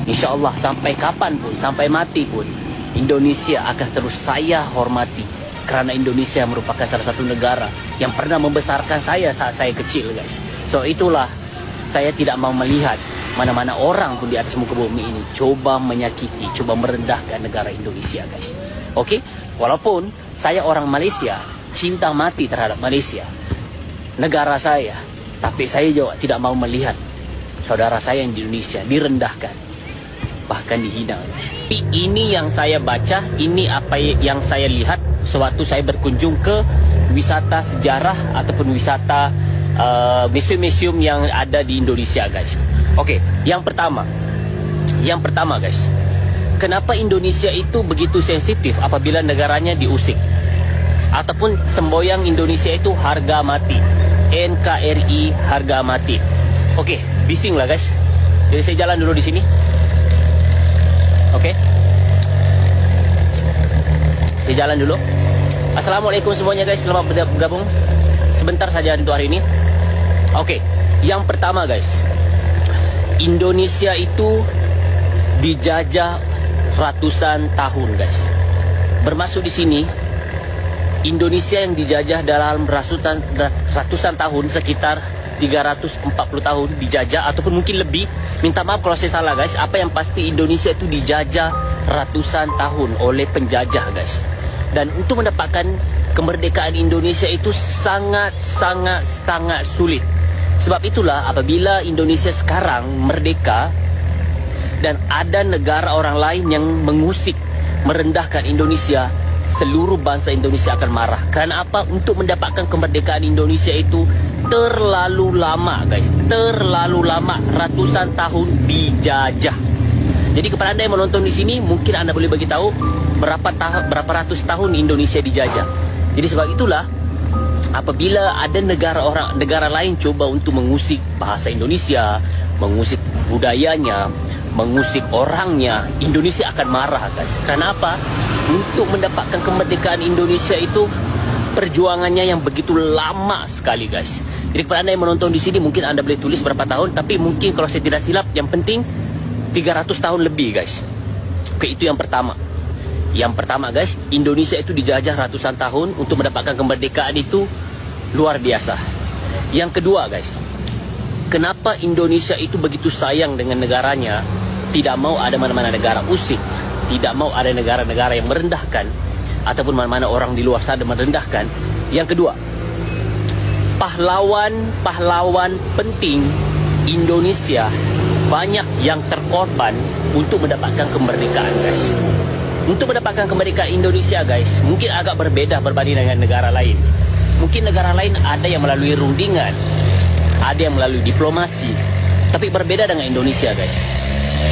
Insya Allah sampai kapanpun, sampai mati pun, Indonesia akan terus saya hormati. Karena Indonesia merupakan salah satu negara yang pernah membesarkan saya saat saya kecil, guys. So itulah, saya tidak mau melihat mana-mana orang pun di atas muka bumi ini coba menyakiti, coba merendahkan negara Indonesia, guys. Oke? Walaupun saya orang Malaysia, cinta mati terhadap Malaysia, negara saya, tapi saya juga tidak mau melihat saudara saya yang di Indonesia direndahkan, bahkan dihina, guys. Tapi ini yang saya baca, ini apa yang saya lihat sewaktu saya berkunjung ke wisata sejarah ataupun wisata museum-museum yang ada di Indonesia, guys. Oke, yang pertama guys, kenapa Indonesia itu begitu sensitif apabila negaranya diusik ataupun semboyan Indonesia itu harga mati, NKRI harga mati. Oke, bising lah, guys. Jadi saya jalan dulu di sini. Oke, saya jalan dulu. Assalamualaikum semuanya, guys. Selamat bergabung sebentar saja untuk hari ini. Oke, yang pertama, guys, Indonesia itu dijajah ratusan tahun, guys. Bermaksud di sini Indonesia yang dijajah dalam ratusan tahun, sekitar 340 tahun dijajah ataupun mungkin lebih. Minta maaf kalau saya salah, guys. Apa yang pasti Indonesia itu dijajah ratusan tahun oleh penjajah, guys. Dan untuk mendapatkan kemerdekaan Indonesia itu sangat sulit. Sebab itulah apabila Indonesia sekarang merdeka dan ada negara orang lain yang mengusik, merendahkan Indonesia, seluruh bangsa Indonesia akan marah. Karena apa? Untuk mendapatkan kemerdekaan Indonesia itu terlalu lama, guys. Terlalu lama, ratusan tahun dijajah. Jadi kepada Anda yang menonton di sini, mungkin Anda boleh bagi tahu berapa ratus tahun Indonesia dijajah. Jadi sebab itulah apabila ada negara lain coba untuk mengusik bahasa Indonesia, mengusik budayanya, mengusik orangnya, Indonesia akan marah, guys. Karena apa? Untuk mendapatkan kemerdekaan Indonesia itu perjuangannya yang begitu lama sekali, guys. Jadi kepada Anda yang menonton di sini, mungkin Anda boleh tulis berapa tahun, tapi mungkin kalau saya tidak silap, yang penting 300 tahun lebih, guys. Oke, itu yang pertama. Yang pertama, guys, Indonesia itu dijajah ratusan tahun. Untuk mendapatkan kemerdekaan itu luar biasa. Yang kedua, guys, kenapa Indonesia itu begitu sayang dengan negaranya, tidak mau ada mana-mana negara usik, tidak mau ada negara-negara yang merendahkan ataupun mana-mana orang di luar sana merendahkan. Yang kedua, pahlawan penting Indonesia banyak yang terkorban untuk mendapatkan kemerdekaan, guys. Untuk mendapatkan kemerdekaan Indonesia, guys, mungkin agak berbeda berbanding dengan negara lain. Mungkin negara lain ada yang melalui rundingan, ada yang melalui diplomasi, tapi berbeda dengan Indonesia, guys.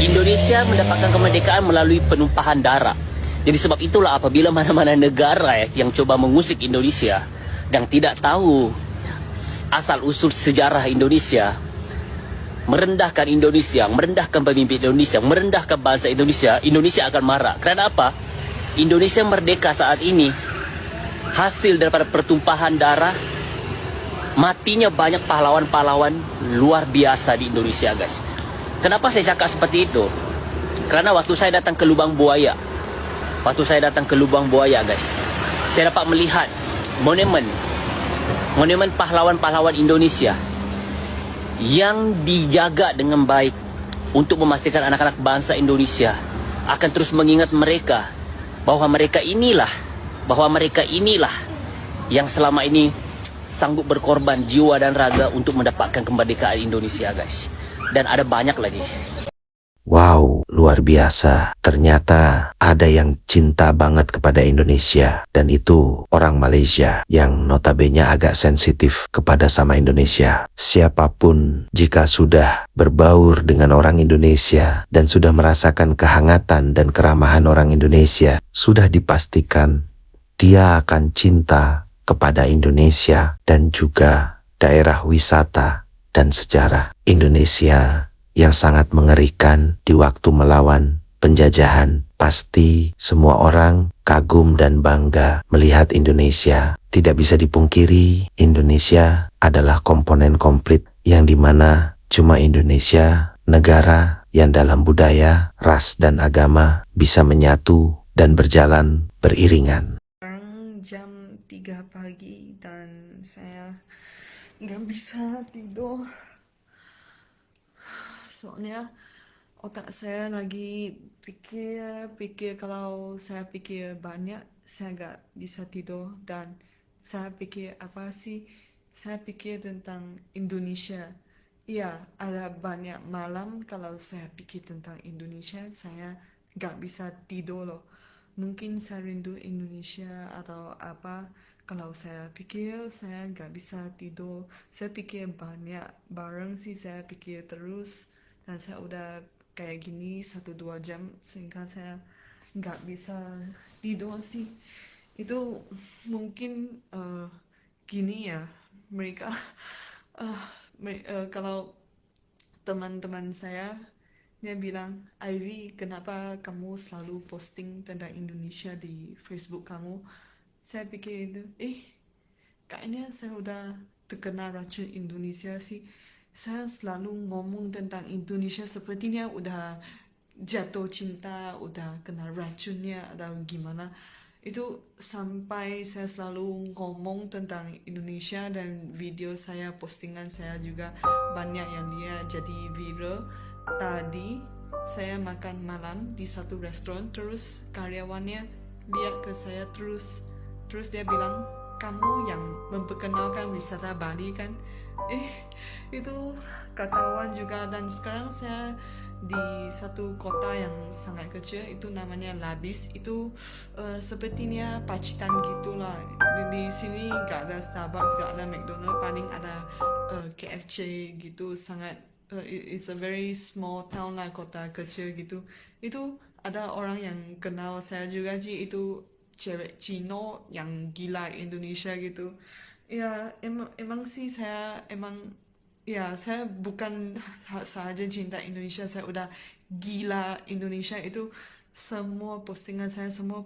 Indonesia mendapatkan kemerdekaan melalui penumpahan darah. Jadi sebab itulah apabila mana-mana negara yang coba mengusik Indonesia dan tidak tahu asal-usul sejarah Indonesia, merendahkan Indonesia, merendahkan pemimpin Indonesia, merendahkan bangsa Indonesia, Indonesia akan marah. Karena apa? Indonesia merdeka saat ini hasil daripada pertumpahan darah, matinya banyak pahlawan-pahlawan luar biasa di Indonesia, guys. Kenapa saya cakap seperti itu? Karena waktu saya datang ke Lubang Buaya, guys, saya dapat melihat monumen pahlawan-pahlawan Indonesia yang dijaga dengan baik untuk memastikan anak-anak bangsa Indonesia akan terus mengingat mereka bahwa mereka inilah yang selama ini sanggup berkorban jiwa dan raga untuk mendapatkan kemerdekaan Indonesia, guys. Dan ada banyak lagi. Wow, luar biasa. Ternyata ada yang cinta banget kepada Indonesia. Dan itu orang Malaysia yang notabene agak sensitif kepada sama Indonesia. Siapapun jika sudah berbaur dengan orang Indonesia dan sudah merasakan kehangatan dan keramahan orang Indonesia, sudah dipastikan dia akan cinta kepada Indonesia dan juga daerah wisata dan sejarah Indonesia yang sangat mengerikan di waktu melawan penjajahan. Pasti semua orang kagum dan bangga melihat Indonesia Tidak bisa dipungkiri, Indonesia adalah komponen komplit yang dimana cuma Indonesia, negara yang dalam budaya, ras, dan agama bisa menyatu dan berjalan beriringan. Sekarang jam 3 pagi dan saya nggak bisa tidur. Soalnya otak saya lagi pikir kalau saya pikir banyak, saya nggak bisa tidur. Dan saya pikir apa sih? Saya pikir tentang Indonesia. Iya, ada banyak malam kalau saya pikir tentang Indonesia, saya nggak bisa tidur loh. Mungkin saya rindu Indonesia atau apa. Kalau saya pikir, saya nggak bisa tidur. Saya pikir banyak bareng sih, saya pikir terus. Dan saya udah kayak gini 1-2 jam sehingga saya nggak bisa tidur sih. Itu mungkin gini ya, mereka kalau teman-teman saya dia bilang, Ivy, kenapa kamu selalu posting tentang Indonesia di Facebook kamu? Saya pikir itu, kayaknya saya udah terkena racun Indonesia sih. Saya selalu ngomong tentang Indonesia sepertinya udah jatuh cinta, udah kena racunnya atau gimana. Itu sampai saya selalu ngomong tentang Indonesia dan video saya, postingan saya juga banyak yang dia jadi viral. Tadi saya makan malam di satu restoran, terus karyawannya lihat ke saya terus dia bilang, kamu yang memperkenalkan wisata Bali kan? Itu ketahuan juga. Dan sekarang saya di satu kota yang sangat kecil, itu namanya Labis. Itu sepertinya Pacitan gitulah. Di sini gak ada Starbucks, gak ada McDonald's, paling ada KFC gitu. Sangat it's a very small town lah, kota kecil gitu. Itu ada orang yang kenal saya juga sih, itu cewek Cino yang gila Indonesia gitu. Ya emang sih saya saya bukan saja cinta Indonesia, saya udah gila Indonesia. Itu semua postingan saya, semua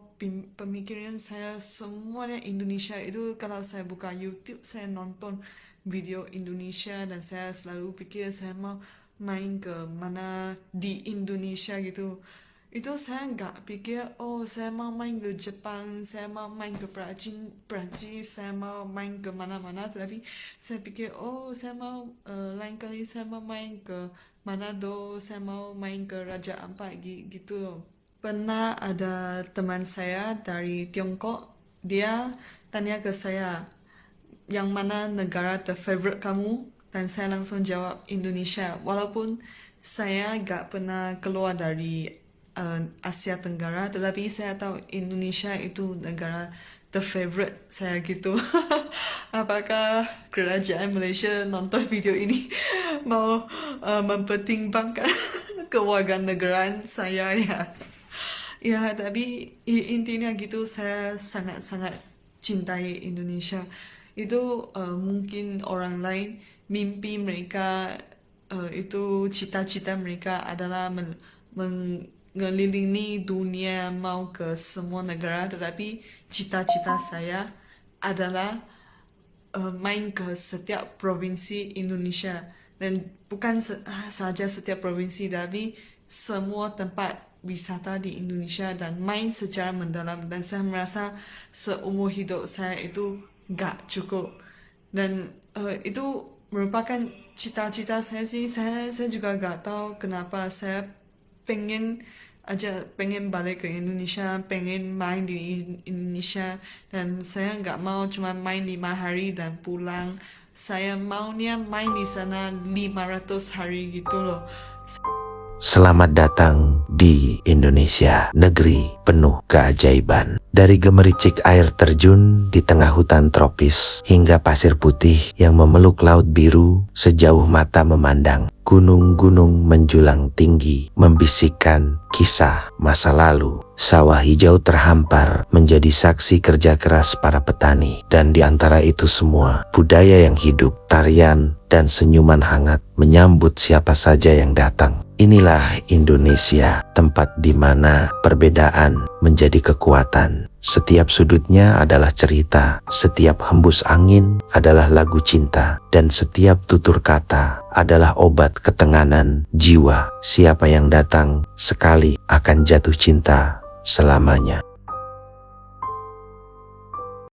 pemikiran saya, semuanya Indonesia. Itu kalau saya buka YouTube, saya nonton video Indonesia dan saya selalu pikir saya mau main ke mana di Indonesia gitu. Itu saya nggak pikir, saya mau main ke Jepang, saya mau main ke Prancis, saya mau main ke mana-mana. Tapi saya pikir, saya mau lain kali saya mau main ke Manado, saya mau main ke Raja Ampat gitu loh. Pernah ada teman saya dari Tiongkok, dia tanya ke saya, yang mana negara terfavorite kamu? Dan saya langsung jawab Indonesia. Walaupun saya gak pernah keluar dari Asia Tenggara, tetapi saya tahu Indonesia itu negara terfavorite saya gitu. Apakah kerajaan Malaysia nonton video ini mau mempertimbangkan kewarganegaraan saya ya? Ya, tapi intinya gitu, saya sangat-sangat cintai Indonesia. Itu mungkin orang lain mimpi mereka, itu cita-cita mereka adalah mengelilingi dunia, mau ke semua negara. Tetapi cita-cita saya adalah main ke setiap provinsi Indonesia. Dan bukan saja setiap provinsi, tapi semua tempat wisata di Indonesia dan main secara mendalam. Dan saya merasa seumur hidup saya itu gak cukup. Dan itu merupakan cita-cita saya sih. Saya juga gak tahu kenapa saya pengen balik ke Indonesia, pengen main di Indonesia. Dan saya gak mau cuma main 5 hari dan pulang. Saya maunya main di sana 500 hari gitu loh. Selamat datang di Indonesia, negeri penuh keajaiban. Dari gemericik air terjun di tengah hutan tropis hingga pasir putih yang memeluk laut biru sejauh mata memandang. Gunung-gunung menjulang tinggi, membisikkan kisah masa lalu. Sawah hijau terhampar menjadi saksi kerja keras para petani. Dan di antara itu semua, budaya yang hidup, tarian, dan senyuman hangat menyambut siapa saja yang datang. Inilah Indonesia, tempat di mana perbedaan menjadi kekuatan. Setiap sudutnya adalah cerita, setiap hembus angin adalah lagu cinta, dan setiap tutur kata adalah obat ketenangan jiwa. Siapa yang datang sekali akan jatuh cinta selamanya.